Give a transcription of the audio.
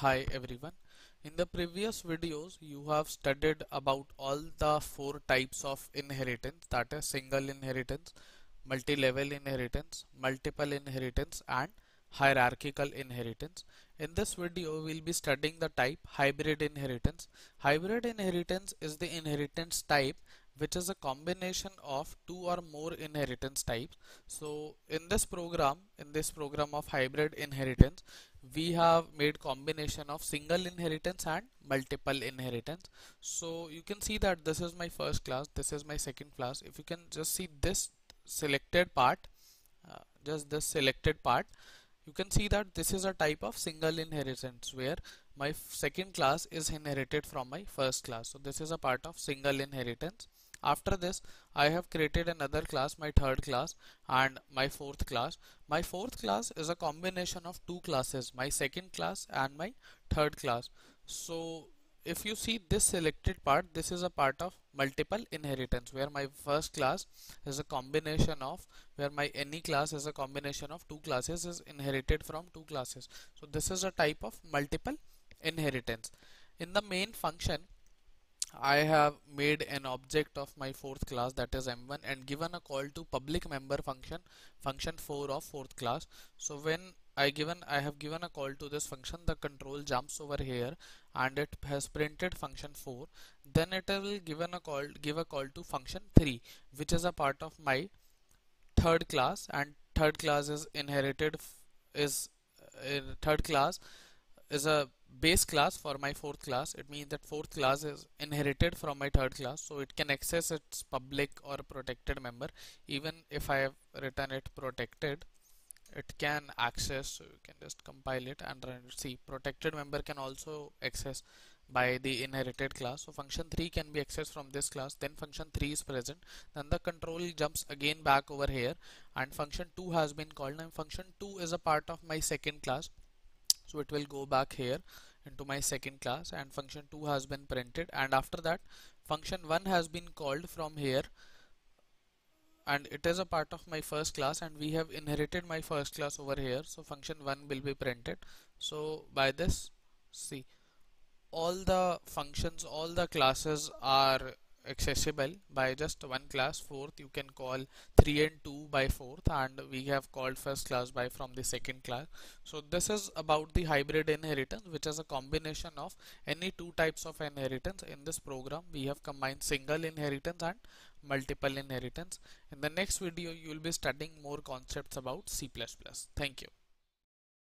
Hi everyone. In the previous videos you have studied about all the four types of inheritance, that is single inheritance, multi-level inheritance, multiple inheritance and hierarchical inheritance. In this video we will be studying the type hybrid inheritance. Hybrid inheritance is the inheritance type which is a combination of two or more inheritance types. So in this program of hybrid inheritance, we have made combination of single inheritance and multiple inheritance. So you can see that this is my first class, this is my second class. If you can just see this selected part, just this selected part, you can see that this is a type of single inheritance where my second class is inherited from my first class. So this is a part of single inheritance. After this, I have created another class, my third class and my fourth class. My fourth class is a combination of two classes, my second class and my third class. So if you see this selected part, this is a part of multiple inheritance where my first class is a combination of, where my any class is a combination of two classes is inherited from two classes. So this is a type of multiple inheritance. In the main function, I have made an object of my fourth class, that is M1, and given a call to public member function 4 of fourth class. So when I have given a call to this function, the control jumps over here and it has printed function 4. Then it will give a call to function 3, which is a part of my third class, and third class is inherited is third class is a base class for my fourth class. It means that fourth class is inherited from my third class, so it can access its public or protected member. Even if I have written it protected, it can access. So you can just compile it and run it. See, protected member can also access by the inherited class. So function 3 can be accessed from this class. Then function 3 is present, then the control jumps again back over here and function 2 has been called. Now function 2 is a part of my second class, so it will go back here into my second class and function 2 has been printed, and after that function 1 has been called from here and it is a part of my first class, and we have inherited my first class over here, so function 1 will be printed. So by this, see, all the functions, all the classes are accessible by just one class. Fourth, you can call 3 and 2 by fourth, and we have called first class by from the second class. So this is about the hybrid inheritance, which is a combination of any two types of inheritance. In this program we have combined single inheritance and multiple inheritance. In the next video you will be studying more concepts about C++. Thank you.